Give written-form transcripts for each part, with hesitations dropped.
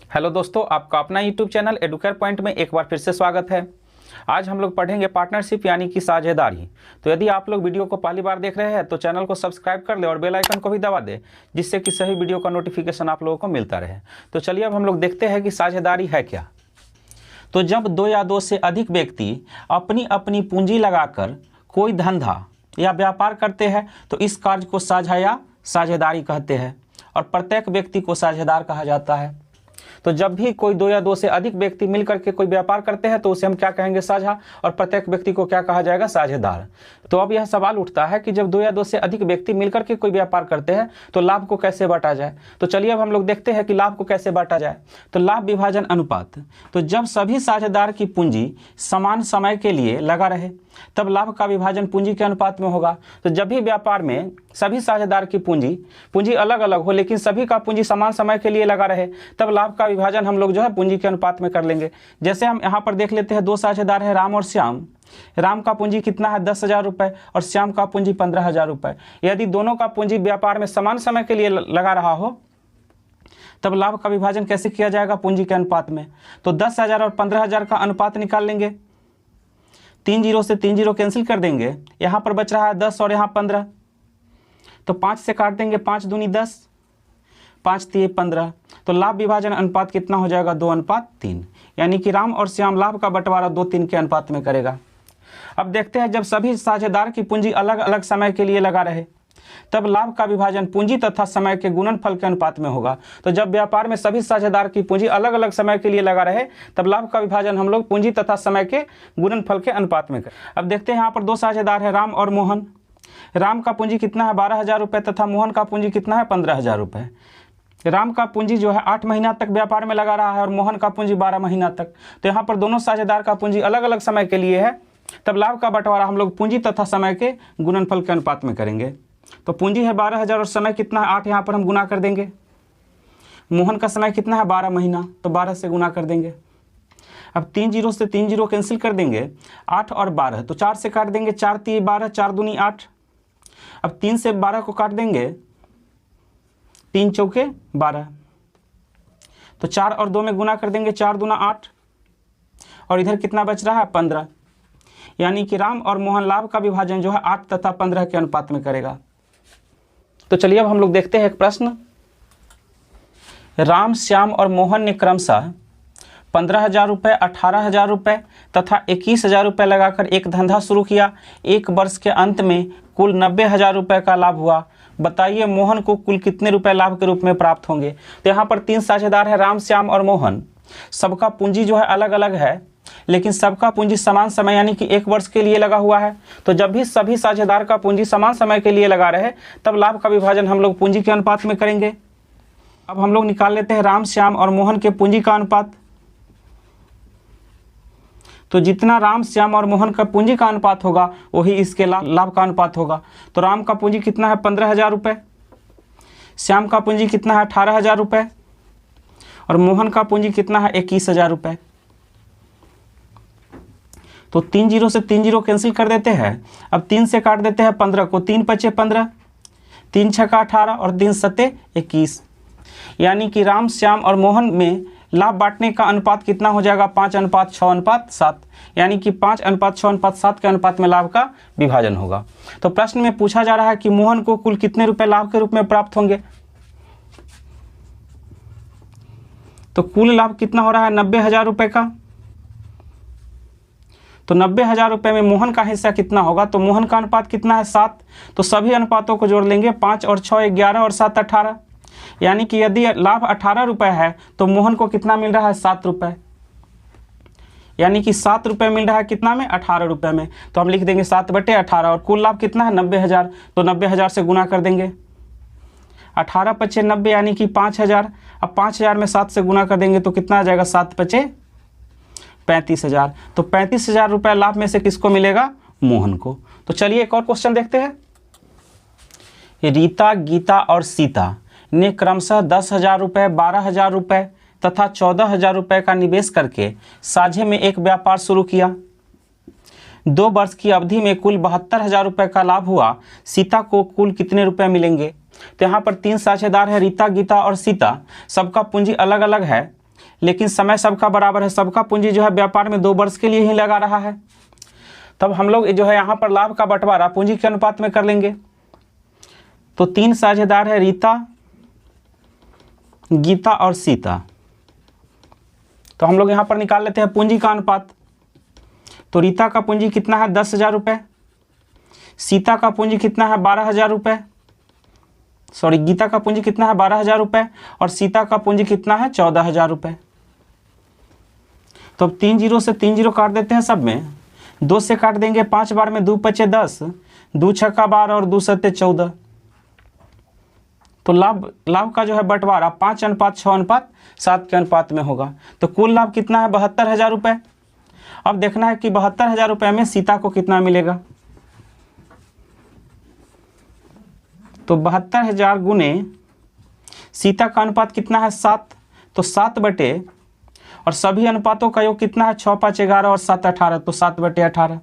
Hello दोस्तों, आपका अपना यूट्यूब चैनल एडुकेयर पॉइंट में एक बार फिर से स्वागत है। आज हम लोग पढ़ेंगे पार्टनरशिप यानी कि साझेदारी। तो यदि आप लोग वीडियो को पहली बार देख रहे हैं तो चैनल को सब्सक्राइब कर ले और बेल आइकन को भी दबा दे, जिससे कि सही वीडियो का नोटिफिकेशन आप लोगों को मिलता रहे। तो चलिए अब हम लोग देखते हैं कि साझेदारी है क्या। तो जब दो या दो से अधिक व्यक्ति अपनी अपनी पूंजी लगाकर कोई धंधा या व्यापार करते हैं तो इस कार्य को साझा या साझेदारी कहते हैं और प्रत्येक व्यक्ति को साझेदार कहा जाता है। तो जब भी कोई दो या दो से अधिक व्यक्ति मिलकर के कोई व्यापार करते हैं तो उसे हम क्या कहेंगे? साझा। और प्रत्येक व्यक्ति को क्या कहा जाएगा? साझेदार। तो अब यह सवाल उठता है कि जब दो या दो से अधिक व्यक्ति मिलकर के कोई व्यापार करते हैं तो लाभ को कैसे बांटा जाए। तो चलिए अब हम लोग देखते हैं कि लाभ को कैसे बांटा जाए। तो लाभ विभाजन अनुपात। तो जब सभी साझेदार की पूंजी समान समय के लिए लगा रहे तब लाभ का विभाजन पूंजी के अनुपात में होगा। तो जब भी व्यापार में सभी साझेदार की पूंजी अलग अलग हो लेकिन सभी का पूंजी समान समय के लिए लगा रहे तब लाभ का विभाजन हम लोग जो है पूंजी के अनुपात में कर लेंगे। जैसे हम यहाँ पर देख लेते हैं, दो साझेदार है राम और श्याम। राम का पूंजी कितना है? 10,000 रुपये और श्याम का पूंजी 15,000 रुपये। यदि दोनों का पूंजी व्यापार में समान समय के लिए लगा रहा हो तब लाभ का विभाजन कैसे किया जाएगा? पूंजी के अनुपात में। तो 10,000 और 15,000 का अनुपात निकाल लेंगे। 3 जीरो से 3 जीरो कैंसिल कर देंगे। यहाँ पर बच रहा है 10 और यहाँ 15, तो 5 से काट देंगे। 5 दूनी 10, 5 तिये 15। तो लाभ विभाजन अनुपात कितना हो जाएगा? 2:3। यानी कि राम और श्याम लाभ का बंटवारा 2:3 के अनुपात में करेगा। अब देखते हैं, जब सभी साझेदार की पूंजी अलग अलग समय के लिए लगा रहे तब लाभ का विभाजन पूंजी तथा समय के गुणनफल के अनुपात में होगा। तो जब व्यापार में सभी साझेदार की पूंजी अलग अलग समय के लिए लगा रहे तब लाभ का विभाजन हम लोग पूंजी तथा समय के गुणनफल के अनुपात में करें। अब देखते हैं, यहाँ पर दो साझेदार है राम और मोहन। राम का पूंजी कितना है? 12,000 रुपये तथा मोहन का पूंजी कितना है? 15,000 रुपये। राम का पूंजी जो है 8 महीना तक व्यापार में लगा रहा है और मोहन का पूंजी 12 महीना तक। तो यहाँ पर दोनों साझेदार का पूंजी अलग अलग समय के लिए है तब लाभ का बंटवारा हम लोग पूंजी तथा समय के गुणनफल के अनुपात में करेंगे। तो पूंजी है 12,000 और समय कितना है? 8। यहाँ पर हम गुना कर देंगे। मोहन का समय कितना है? 12 महीना, तो 12 से गुना कर देंगे। अब 3 जीरो से 3 जीरो कैंसिल कर देंगे। 8 और 12, तो 4 से काट देंगे। 4 तिये 12, 4 दूनी 8। अब 3 से 12 को काट देंगे। 3 चौके 12, तो 4 और 2 में गुना कर देंगे। 4 दूना 8 और इधर कितना बच रहा है? 15। यानी कि राम और मोहन लाभ का विभाजन जो है 8 तथा 15 के अनुपात में करेगा। तो चलिए अब हम लोग देखते हैं एक प्रश्न। राम, श्याम और मोहन ने क्रमशः 15,000 रुपये, 18,000 रुपये तथा 21,000 रुपये लगाकर एक धंधा शुरू किया। एक वर्ष के अंत में कुल 90,000 रुपये का लाभ हुआ। बताइए मोहन को कुल कितने रुपए लाभ के रूप में प्राप्त होंगे। तो यहाँ पर 3 साझेदार है राम, श्याम और मोहन। सबका पूंजी जो है अलग अलग है लेकिन सबका पूंजी समान समय यानी कि 1 वर्ष के लिए लगा हुआ है। तो जब भी सभी साझेदार का पूंजी समान समय के लिए लगा रहे तब लाभ का विभाजन हम लोग पूंजी के अनुपात में करेंगे। अब हम लोग निकाल लेते हैं राम, श्याम और मोहन के पूंजी का अनुपात। तो जितना राम, श्याम और मोहन का पूंजी का अनुपात होगा वही इसके लाभ का अनुपात होगा। तो राम का पूंजी कितना है? 15,000 रुपये। श्याम का पूंजी कितना है? 18,000 रुपये और मोहन का पूंजी कितना है? 21,000 रुपये। तो 3 जीरो से 3 जीरो कैंसिल कर देते हैं। अब 3 से काट देते हैं 15 को। 3 पचे 15, 3 छक्का 18 और 3 सत्ते 21। यानी कि राम, श्याम और मोहन में लाभ बांटने का अनुपात कितना हो जाएगा? 5:6:7। यानी कि 5:6:7 के अनुपात में लाभ का विभाजन होगा। तो प्रश्न में पूछा जा रहा है कि मोहन को कुल कितने रुपए लाभ के रूप में प्राप्त होंगे। तो कुल लाभ कितना हो रहा है? 90,000 रुपये का। तो 90,000 रुपये में मोहन का हिस्सा कितना होगा? तो मोहन का अनुपात कितना है? 7। तो सभी अनुपातों को जोड़ लेंगे। 5 और 6 11 और 7 18। यानी कि यदि लाभ 18 रुपये है तो मोहन को कितना मिल रहा है? 7 रुपये। यानी कि 7 रुपये मिल रहा है कितना में? 18 रुपये में। तो हम लिख देंगे 7/18 और कुल लाभ कितना है? 90,000। तो 90,000 से गुना कर देंगे। 18 पचे 90 यानी कि 5,000। अब 5,000 में 7 से गुना कर देंगे तो कितना आ जाएगा? 7 पचे 35,000। तो 35,000 रुपये लाभ में से किसको मिलेगा? मोहन को। तो चलिए एक और क्वेश्चन देखते हैं। रीता, गीता और सीता ने क्रमशः 10,000 रुपये, 12,000 रुपये तथा 14,000 रुपये का निवेश करके साझे में एक व्यापार शुरू किया। 2 वर्ष की अवधि में कुल 72,000 रुपये का लाभ हुआ। सीता को कुल कितने रुपए मिलेंगे। तो यहाँ पर 3 साझेदार है, रीता, गीता और सीता। सबका पूंजी अलग अलग है लेकिन समय सबका बराबर है, सबका पूंजी जो है व्यापार में 2 वर्ष के लिए ही लगा रहा है। तब हम लोग जो है यहाँ पर लाभ का बंटवारा पूंजी के अनुपात में कर लेंगे। तो 3 साझेदार है, रीता, गीता और सीता। तो हम लोग यहाँ पर निकाल लेते हैं पूंजी का अनुपात। तो रीता का पूंजी कितना है 10,000 रुपये, सीता का पूंजी कितना है 12,000 रुपये, सॉरी गीता का पूंजी कितना है 12,000 रुपये और सीता का पूंजी कितना है 14,000 रुपये। तो अब 3 जीरो से 3 जीरो काट देते हैं सब में, 2 से काट देंगे 5 बार में 2 पचे 10, 2 छक्का 12 और 2 सत्ते 14। तो लाभ का जो है बंटवारा 5:6:7 के अनुपात में होगा। तो कुल लाभ कितना है 72,000 रुपये। अब देखना है कि 72,000 रुपये में सीता को कितना मिलेगा। तो 72,000 गुने सीता का अनुपात कितना है 7, तो 7 बटे और सभी अनुपातों का योग कितना है 6 5 11 और 7 18, तो 7 बटे 18।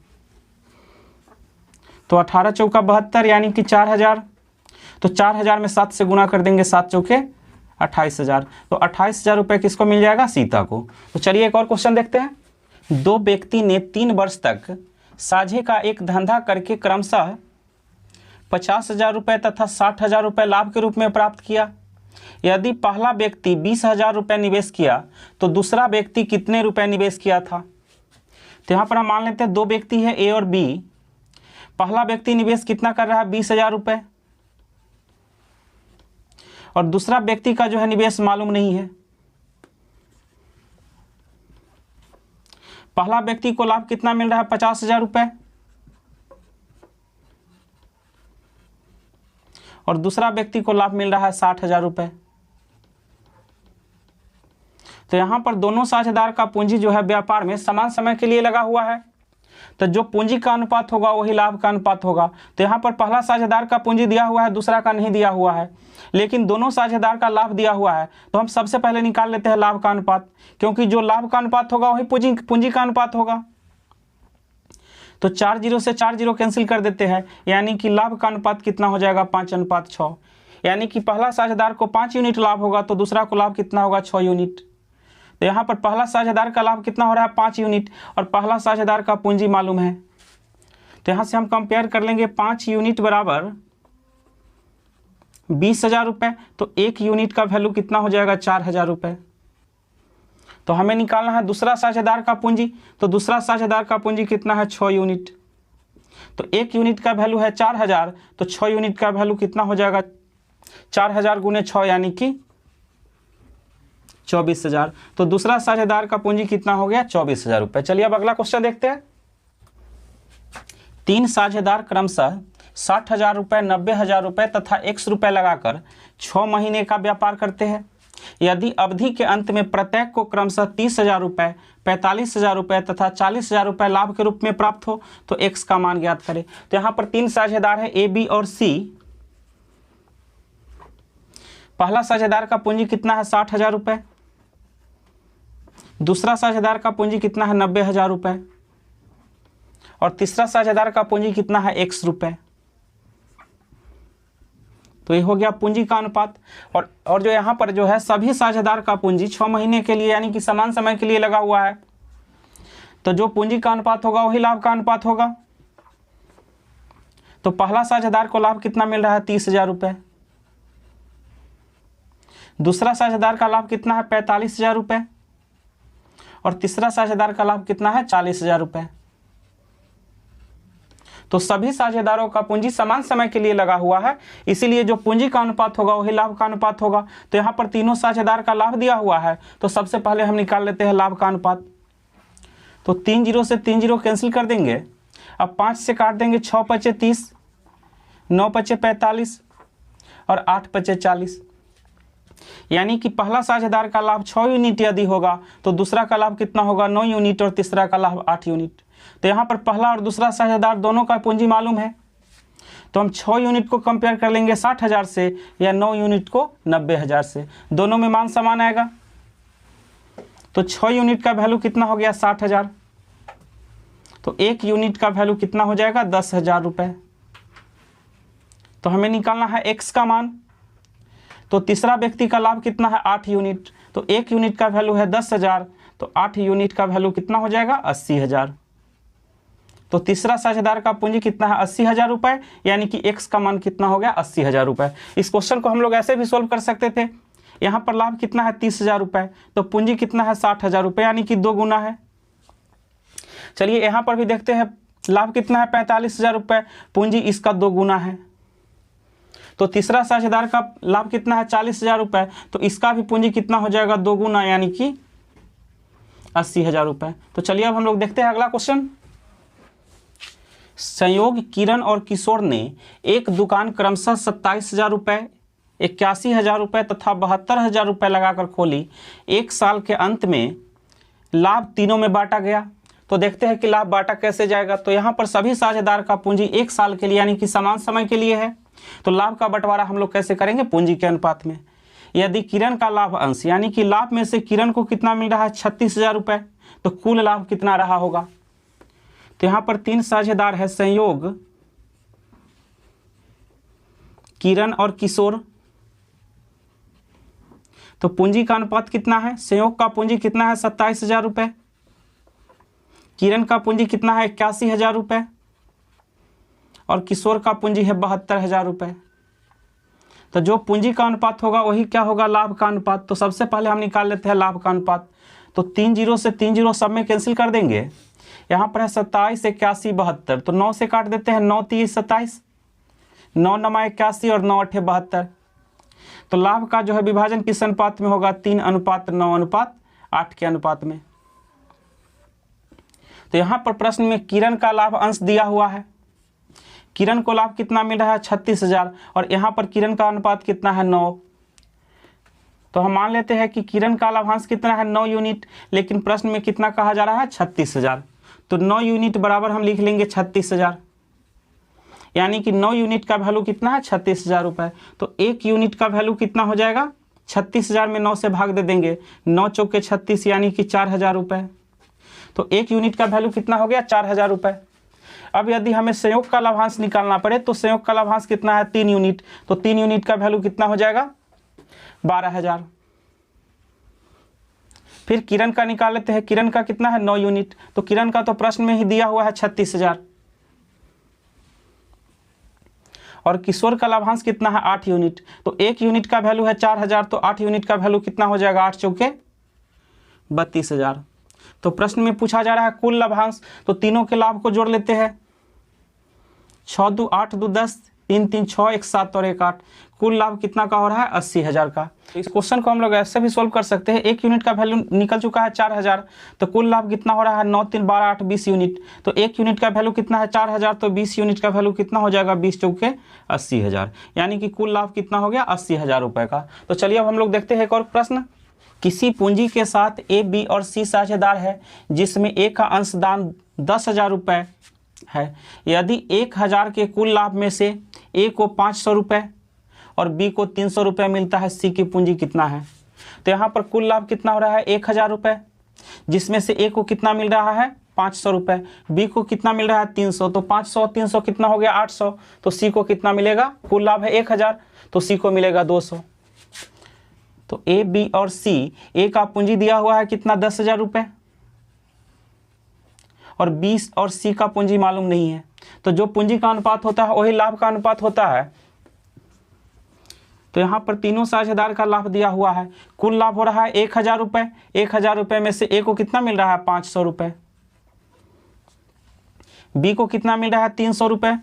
तो 18 चौका 72 यानी कि 4,000। तो 4,000 में 7 से गुना कर देंगे, 7 चौके 28,000। तो 28,000 रुपये किसको मिल जाएगा, सीता को। तो चलिए एक और क्वेश्चन देखते हैं। 2 व्यक्ति ने 3 वर्ष तक साझे का एक धंधा करके क्रमशः 50,000 रुपये तथा 60,000 रुपये लाभ के रूप में प्राप्त किया। यदि पहला व्यक्ति 20,000 रुपये निवेश किया तो दूसरा व्यक्ति कितने रुपए निवेश किया था। तो यहाँ पर हम मान लेते हैं 2 व्यक्ति है ए और बी। पहला व्यक्ति निवेश कितना कर रहा है 20,000 रुपये और दूसरा व्यक्ति का जो है निवेश मालूम नहीं है। पहला व्यक्ति को लाभ कितना मिल रहा है 50,000 रुपये और दूसरा व्यक्ति को लाभ मिल रहा है 60,000 रुपये। तो यहाँ पर दोनों साझेदार का पूंजी जो है व्यापार में समान समय के लिए लगा हुआ है। तो जो पूंजी का अनुपात होगा वही लाभ का अनुपात होगा। तो यहाँ पर पहला साझेदार का पूंजी दिया हुआ है, दूसरा का नहीं दिया हुआ है, लेकिन दोनों साझेदार का लाभ दिया हुआ है। तो हम सबसे पहले निकाल लेते हैं लाभ का अनुपात, क्योंकि जो लाभ का अनुपात होगा वही पूंजी का अनुपात होगा। तो 4 जीरो से 4 जीरो कैंसिल कर देते हैं, यानी कि लाभ का अनुपात कितना हो जाएगा 5:6। यानी कि पहला साझेदार को 5 यूनिट लाभ होगा तो दूसरा को लाभ कितना होगा 6 यूनिट। तो यहाँ पर पहला साझेदार का लाभ कितना हो रहा है 5 यूनिट और पहला साझेदार का पूंजी मालूम है। तो यहाँ से हम कंपेयर कर लेंगे 5 यूनिट बराबर 20,000 रुपये। तो 1 यूनिट का वैल्यू कितना हो जाएगा 4,000 रुपये। तो हमें निकालना है दूसरा साझेदार का पूंजी। तो दूसरा साझेदार का पूंजी कितना है 6 यूनिट। तो 1 यूनिट का वैल्यू है 4,000, तो 6 यूनिट का वैल्यू कितना हो जाएगा 4,000 गुने 6 यानी कि 24,000। तो दूसरा साझेदार का पूंजी कितना हो गया 24,000 रुपये। चलिए अब अगला क्वेश्चन देखते हैं। 3 साझेदार क्रमशः 60,000 रुपये, 90,000 रुपये तथा 100 रुपये लगाकर 6 महीने का व्यापार करते हैं। यदि अवधि के अंत में प्रत्येक को क्रमशः 30,000 रुपये, 45,000 रुपये तथा 40,000 रुपये लाभ के रूप में प्राप्त हो तो x का मान ज्ञात करें। तो यहाँ पर 3 साझेदार है ए, बी और सी। पहला साझेदार का पूंजी कितना है 60,000 रुपये, दूसरा साझेदार का पूंजी कितना है 90,000 रुपये और तीसरा साझेदार का पूंजी कितना है 100 रुपये। तो ये हो गया पूंजी का अनुपात। और जो यहाँ पर जो है सभी साझेदार का पूंजी 6 महीने के लिए यानी कि समान समय के लिए लगा हुआ है। तो जो पूंजी का अनुपात होगा वही लाभ का अनुपात होगा। तो पहला साझेदार को लाभ कितना मिल रहा है 30,000 रुपये, दूसरा साझेदार का लाभ कितना है 45,000 रुपये और तीसरा साझेदार का लाभ कितना है 40,000 रुपये। तो सभी साझेदारों का पूंजी समान समय के लिए लगा हुआ है, इसीलिए जो पूंजी का अनुपात होगा वही लाभ का अनुपात होगा। तो यहाँ पर तीनों साझेदार का लाभ दिया हुआ है, तो सबसे पहले हम निकाल लेते हैं लाभ का अनुपात। तो 3 जीरो से 3 जीरो कैंसिल कर देंगे। अब 5 से काट देंगे, 6 पचे 30, 9 पचे 45 और 8 पचे 40। यानी कि पहला साझेदार का लाभ 6 यूनिट यदि होगा तो दूसरा का लाभ कितना होगा 9 यूनिट और तीसरा का लाभ 8 यूनिट। तो यहाँ पर पहला और दूसरा साझेदार दोनों का पूंजी मालूम है, तो हम 6 यूनिट को कंपेयर कर लेंगे 60,000 से या 9 यूनिट को 90,000 से। दोनों में मान समान आएगा। तो 6 यूनिट का वैल्यू कितना हो गया 60,000, तो 1 यूनिट का वैल्यू कितना हो जाएगा 10,000 रुपये। तो हमें निकालना है x का मान। तो तीसरा व्यक्ति का लाभ कितना है 8 यूनिट, तो 1 यूनिट का वैल्यू है 10,000, तो 8 यूनिट का वैल्यू कितना हो जाएगा 80,000। तो तीसरा साझेदार का पूंजी कितना है 80,000 रुपए, यानी कि x का मान कितना हो गया 80,000 रुपए। इस क्वेश्चन को हम लोग ऐसे भी सोल्व कर सकते थे, यहाँ पर लाभ कितना है 30,000 रुपए, तो पूंजी कितना है 60,000 रुपए, यानी कि 2 गुना है। चलिए यहाँ पर भी देखते हैं, लाभ कितना है 45,000 रुपए, पूंजी इसका 2 गुना है। तो तीसरा साझेदार का लाभ कितना है 40,000 रुपए, तो इसका भी पूंजी कितना हो जाएगा 2 गुना, यानी कि 80,000 रुपए। तो चलिए अब हम लोग देखते हैं अगला क्वेश्चन। संयोग किरण और किशोर ने एक दुकान क्रमशः 27,000 रुपए, 81,000 रुपए तथा 72,000 रुपए लगाकर खोली। एक साल के अंत में लाभ तीनों में बांटा गया। तो देखते हैं कि लाभ बांटा कैसे जाएगा। तो यहाँ पर सभी साझेदार का पूंजी 1 साल के लिए यानी कि समान समय के लिए है। तो लाभ का बंटवारा हम लोग कैसे करेंगे, पूंजी के अनुपात में। यदि किरण का लाभ अंश यानी कि लाभ में से किरण को कितना मिल रहा है 36,000 रुपए, तो कुल लाभ कितना रहा होगा। तो यहाँ पर 3 साझेदार है, संयोग किरण और किशोर। तो पूंजी का अनुपात कितना है, संयोग का पूंजी कितना है 27,000 रुपए, किरण का पूंजी कितना है 81,000 रुपए और किशोर का पूंजी है 72,000 रुपए। तो जो पूंजी का अनुपात होगा वही क्या होगा, लाभ का अनुपात। तो सबसे पहले हम निकाल लेते हैं लाभ का अनुपात। तो 3 जीरो से 3 जीरो सब में कैंसिल कर देंगे। यहाँ पर है 27, 81, 72, तो 9 से काट देते हैं, 9 3 27, 9 9 81 और 9 8 72। तो लाभ का जो है विभाजन किस अनुपात में होगा, 3:9:8 के अनुपात में। तो यहाँ पर प्रश्न में किरण का लाभ अंश दिया हुआ है, किरण को लाभ कितना मिल रहा है 36,000 और यहाँ पर किरण का अनुपात कितना है 9। तो हम मान लेते हैं कि किरण का लाभांश कितना है 9 यूनिट, लेकिन प्रश्न में कितना कहा जा रहा है 36,000। तो 9 यूनिट बराबर हम लिख लेंगे 36,000, यानी कि 9 यूनिट का वैल्यू कितना है 36,000 रुपए। तो 1 यूनिट का वैल्यू कितना हो जाएगा, 36,000 में 9 से भाग दे देंगे, 9 चौके 36 यानी कि 4,000 रुपए। तो 1 यूनिट का वैल्यू कितना हो गया 4,000 रुपए। अब यदि हमें संयोग का लाभांश निकालना पड़े तो संयोग का लाभांश कितना है 3 यूनिट, तो 3 यूनिट का वैल्यू कितना हो जाएगा 12,000। फिर किरण का निकाल लेते हैं, किरण का कितना है 9 यूनिट, तो किरण का तो प्रश्न में ही दिया हुआ है 36,000 और किशोर का लाभांश कितना है 8 यूनिट, तो 1 यूनिट का वैल्यू है 4,000, तो 8 यूनिट का वैल्यू कितना हो जाएगा 8 चौके 32,000। तो प्रश्न में पूछा जा रहा है कुल लाभांश, तो तीनों के लाभ को जोड़ लेते हैं, 6 2 8 2 10, 3 3 6 1 7 और 1 8, कुल लाभ कितना का हो रहा है 80,000 का। तो इस क्वेश्चन को हम लोग ऐसे भी सोल्व कर सकते हैं, 1 यूनिट का वैल्यू निकल चुका है 4,000, तो कुल लाभ कितना हो रहा है 9 3 12 8 20 यूनिट। तो 1 यूनिट का वैल्यू कितना है 4,000, तो 20 यूनिट का वैल्यू कितना हो जाएगा 20 चौके 80,000, यानी कि कुल लाभ कितना हो गया 80,000 रुपए का। तो चलिए अब हम लोग देखते हैं एक और प्रश्न। किसी पूंजी के साथ ए, बी और सी साझेदार है जिसमें ए का अंशदान 10,000 रुपये है। यदि 1,000 के कुल लाभ में से ए को 500 रुपये और बी को 300 रुपये मिलता है, सी की पूंजी कितना है। तो यहाँ पर कुल लाभ कितना हो रहा है 1,000 रुपये, जिसमें से ए को कितना मिल रहा है 500 रुपये, बी को कितना मिल रहा है 300, तो 500 और 300 कितना हो गया 800, तो सी को कितना मिलेगा, कुल लाभ है 1,000 तो सी को मिलेगा 200। तो ए, बी और सी, ए का पूंजी दिया हुआ है कितना 10,000 रुपये और बी और सी का पूंजी मालूम नहीं है। तो जो पूंजी का अनुपात होता है वही लाभ का अनुपात होता है। तो यहाँ पर तीनों साझेदार का लाभ दिया हुआ है, कुल लाभ हो रहा है 1,000 रुपये, 1,000 रुपये में से ए को कितना मिल रहा है 500 रुपये, बी को कितना मिल रहा है 300 रुपये,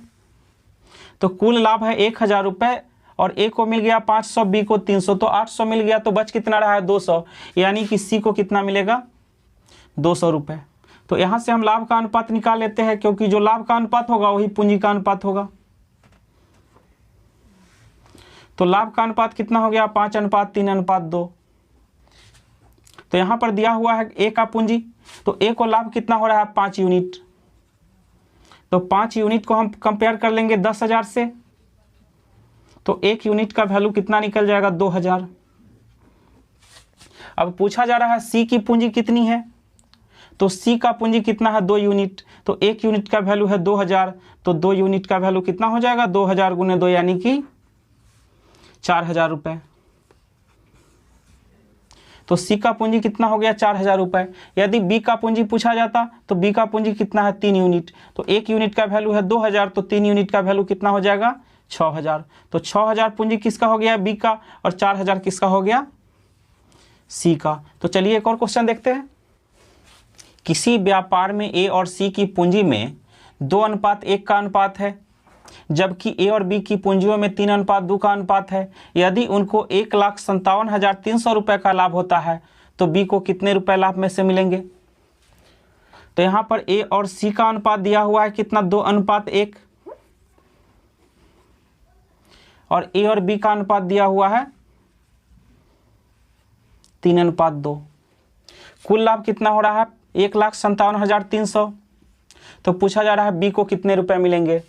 तो कुल लाभ है 1,000 रुपये और ए को मिल गया 500, बी को 300, तो 800 मिल गया, तो बच कितना रहा है 200, यानी कि सी को कितना मिलेगा 200 रुपये। तो यहाँ से हम लाभ का अनुपात निकाल लेते हैं, क्योंकि जो लाभ का अनुपात होगा वही पूंजी का अनुपात होगा। तो लाभ का अनुपात कितना हो गया 5:3:2। तो यहाँ पर दिया हुआ है ए का पूंजी, तो ए को लाभ कितना हो रहा है 5 यूनिट, तो 5 यूनिट को हम कंपेयर कर लेंगे 10,000 से, तो 1 यूनिट का वैल्यू कितना निकल जाएगा 2,000। अब पूछा जा रहा है सी की पूंजी कितनी है, तो सी का पूंजी कितना है 2 यूनिट, तो 1 यूनिट का वैल्यू है 2,000, तो 2 यूनिट का वैल्यू कितना हो जाएगा 2,000 गुने 2 यानी कि 4,000 रुपये। तो सी का पूंजी कितना हो गया 4000 रुपये। यदि बी का पूंजी पूछा जाता तो बी का पूंजी कितना है 3 यूनिट, तो 1 यूनिट का वैल्यू है 2000, तो 3 यूनिट का वैल्यू कितना हो जाएगा 6000। तो 6000 पूंजी किसका हो गया बी का और 4000 किसका हो गया सी का। तो चलिए एक और क्वेश्चन देखते हैं। किसी व्यापार में ए और सी की पूंजी में 2:1 का अनुपात है, जबकि ए और बी की पूंजियों में 3:2 का अनुपात है। यदि उनको 1,57,300 रुपये का लाभ होता है तो बी को कितने रुपए लाभ में से मिलेंगे। तो यहाँ पर ए और सी का अनुपात दिया हुआ है कितना 2:1 और ए और बी का अनुपात दिया हुआ है 3:2। कुल लाभ कितना हो रहा है 1,57,300। तो पूछा जा रहा है बी को कितने रुपए मिलेंगे। तो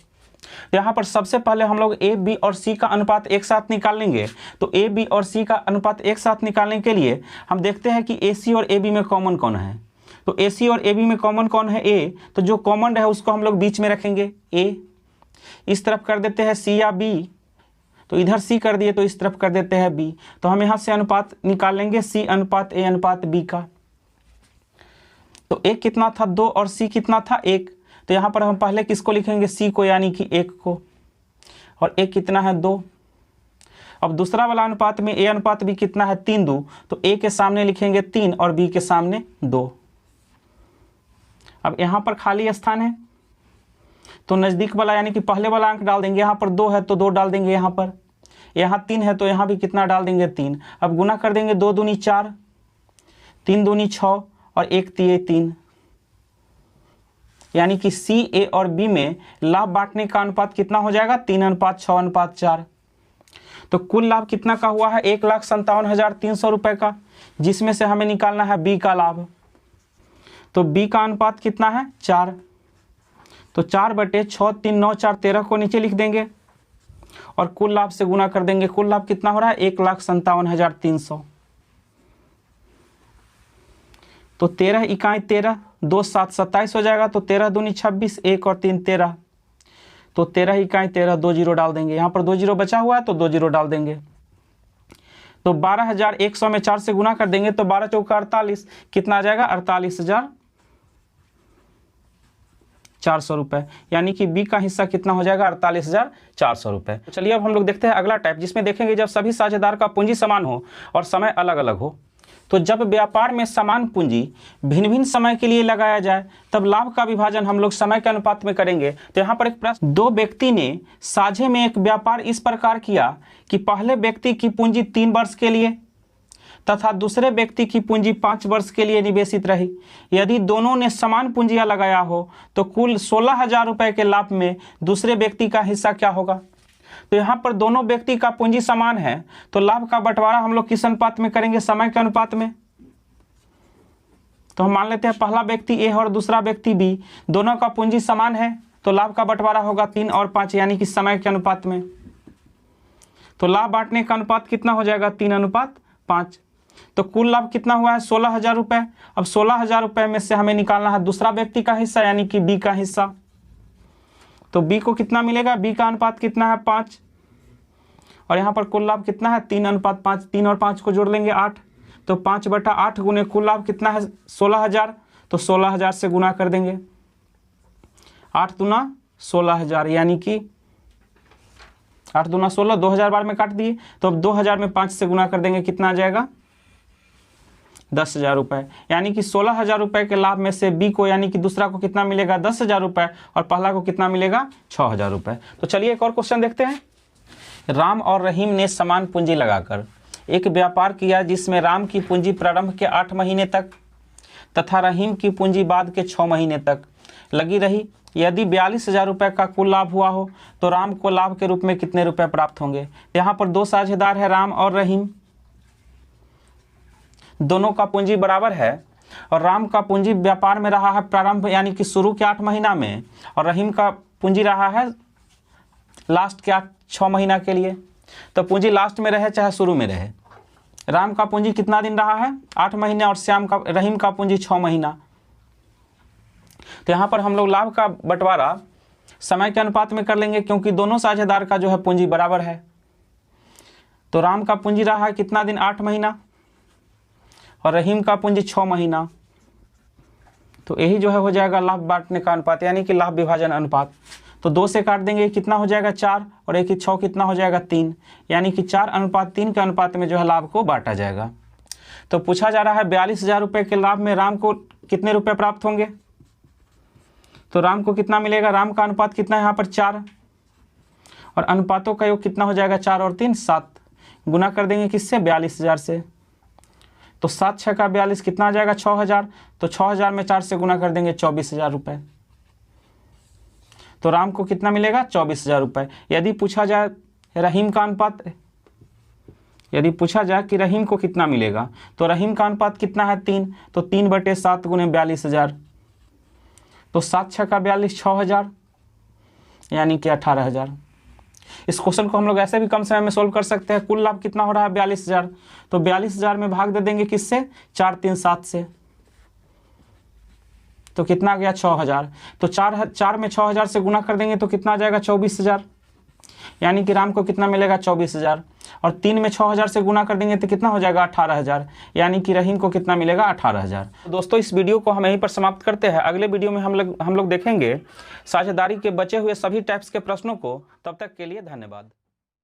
यहाँ पर सबसे पहले हम लोग ए बी और सी का अनुपात एक साथ निकाल लेंगे। तो ए बी और सी का अनुपात एक साथ निकालने के लिए हम देखते हैं कि ए सी और ए बी में कॉमन कौन है। तो ए सी और ए बी में कॉमन कौन है ए, तो जो कॉमन है उसको हम लोग बीच में रखेंगे ए। इस तरफ कर देते हैं सी या बी, तो इधर सी कर दिए तो इस तरफ कर देते हैं बी। तो हम यहाँ से अनुपात निकाल लेंगे सी अनुपात ए अनुपात बी का। तो एक कितना था 2 और सी कितना था 1। तो यहाँ पर हम पहले किसको लिखेंगे सी को यानी कि 1 को, और एक कितना है 2। अब दूसरा वाला अनुपात में ए अनुपात बी कितना है 3:2, तो ए के सामने लिखेंगे 3 और बी के सामने 2। अब यहाँ पर खाली स्थान है तो नज़दीक वाला यानी कि पहले वाला अंक डाल देंगे। यहाँ पर 2 है तो 2 डाल देंगे, यहाँ 3 है तो यहाँ भी कितना डाल देंगे 3। अब गुना कर देंगे 2 दूनी 4, 3 दूनी 6 और 1 तिये 3, यानी कि सी ए और बी में लाभ बांटने का अनुपात कितना हो जाएगा 3:6:4। तो कुल लाभ कितना का हुआ है 1,57,300 रुपये का, जिसमें से हमें निकालना है बी का लाभ। तो बी का अनुपात कितना है 4। तो 4/6 3 9 4 13 को नीचे लिख देंगे और कुल लाभ से गुना कर देंगे। कुल लाभ कितना हो रहा है 1,57,300। तो 13 इकाई 13, 2 7 27 हो जाएगा। तो 13 दूनी 26, 1 और 3 13। तो 13 इकाई 13, 2 जीरो डाल देंगे। यहाँ पर 2 जीरो बचा हुआ है तो 2 जीरो डाल देंगे। तो 12,100 में 4 से गुना कर देंगे तो 12 चौका 48, कितना आ जाएगा 48,400 रुपये, यानी कि बी का हिस्सा कितना हो जाएगा 48,400 रुपये। तो चलिए अब हम लोग देखते हैं अगला टाइप, जिसमें देखेंगे जब सभी साझेदार का पूंजी समान हो और समय अलग अलग हो। तो जब व्यापार में समान पूंजी भिन्न भिन्न समय के लिए लगाया जाए तब लाभ का विभाजन हम लोग समय के अनुपात में करेंगे। तो यहाँ पर एक प्रश्न, 2 व्यक्ति ने साझे में एक व्यापार इस प्रकार किया कि पहले व्यक्ति की पूंजी 3 वर्ष के लिए तथा दूसरे व्यक्ति की पूंजी 5 वर्ष के लिए निवेशित रही। यदि दोनों ने समान पूंजियां लगाया हो तो कुल 16,000 रुपये के लाभ में दूसरे व्यक्ति का हिस्सा क्या होगा। तो यहाँ पर दोनों व्यक्ति का पूंजी समान है तो लाभ का बंटवारा हम लोग किस अनुपात में करेंगे, समय के अनुपात में। तो हम मान लेते हैं पहला व्यक्ति ए और दूसरा व्यक्ति बी, दोनों का पूंजी समान है तो लाभ का बंटवारा होगा 3 और 5 यानी कि समय के अनुपात में। तो लाभ बांटने का अनुपात कितना हो जाएगा 3:5। तो कुल लाभ कितना हुआ है 16,000 रुपये। अब 16,000 रुपये में से हमें निकालना है दूसरा व्यक्ति का हिस्सा यानी कि बी का हिस्सा। तो बी को कितना मिलेगा, बी का अनुपात कितना है 5 और यहाँ पर कुल लाभ कितना है 3:5। 3 और 5 को जोड़ लेंगे 8, तो 5/8 गुने कुल लाभ कितना है 16,000। तो 16,000 से गुना कर देंगे, 8 दूना 16,000 यानी कि 8 दूना 16, 2,000 बार में काट दिए। तो अब 2,000 में 5 से गुना कर देंगे, कितना आ जाएगा 10,000 रुपये। यानी कि 16,000 रुपये के लाभ में से बी को यानी कि दूसरा को कितना मिलेगा 10,000 रुपये और पहला को कितना मिलेगा 6,000 रुपये। तो चलिए एक और क्वेश्चन देखते हैं। राम और रहीम ने समान पूंजी लगाकर एक व्यापार किया जिसमें राम की पूंजी प्रारंभ के 8 महीने तक तथा रहीम की पूंजी बाद के 6 महीने तक लगी रही। यदि 42,000 रुपये का कुल लाभ हुआ हो तो राम को लाभ के रूप में कितने रुपए प्राप्त होंगे। यहाँ पर 2 साझेदार है राम और रहीम, दोनों का पूंजी बराबर है और राम का पूंजी व्यापार में रहा है प्रारंभ यानी कि शुरू के 8 महीना में और रहीम का पूंजी रहा है लास्ट के 6 महीना के लिए। तो पूंजी लास्ट में रहे चाहे शुरू में रहे, राम का पूंजी कितना दिन रहा है 8 महीने और रहीम का पूंजी 6 महीना। तो यहाँ पर हम लोग लाभ का बंटवारा समय के अनुपात में कर लेंगे क्योंकि दोनों साझेदार का जो है पूंजी बराबर है। तो राम का पूंजी रहा है कितना दिन 8 महीना और रहीम का पूंजी 6 महीना। तो यही जो है हो जाएगा लाभ बांटने का अनुपात, यानी कि लाभ विभाजन अनुपात। तो 2 से काट देंगे, कितना हो जाएगा 4, और 1 की 6 कितना हो जाएगा 3, यानी कि 4:3 के अनुपात में जो है लाभ को बांटा जाएगा। तो पूछा जा रहा है 42,000 रुपये के लाभ में राम को कितने रुपए प्राप्त होंगे। तो राम को कितना मिलेगा, राम का अनुपात कितना है यहाँ पर 4, और अनुपातों का योग कितना हो जाएगा 4 और 3 7, गुना कर देंगे किससे 42,000 से। तो 7 6 का 42 कितना आ जाएगा 6,000, तो 6,000 में 4 से गुना कर देंगे 24,000 रुपये। तो राम को कितना मिलेगा 24,000 रुपये। यदि पूछा जाए रहीम का अनुपात, यदि पूछा जाए कि रहीम को कितना मिलेगा, तो रहीम का अनुपात कितना है 3, तो 3/7 गुने 42,000। तो 7 6 का 42 6,000, यानी कि 18,000। इस क्वेश्चन को हम लोग ऐसे भी कम समय में सोल्व कर सकते हैं। कुल लाभ कितना हो रहा है 42,000, तो 42,000 में भाग दे देंगे किससे 4 3 7 से, तो कितना आ गया 6,000। तो 4 में 6,000 से गुना कर देंगे तो कितना आ जाएगा 24,000, यानी कि राम को कितना मिलेगा 24,000। और 3 में 6,000 से गुना कर देंगे तो कितना हो जाएगा 18,000, यानी कि रहीम को कितना मिलेगा 18,000। तो दोस्तों इस वीडियो को हम यहीं पर समाप्त करते हैं। अगले वीडियो में हम लोग देखेंगे साझेदारी के बचे हुए सभी टाइप्स के प्रश्नों को। तब तक के लिए धन्यवाद।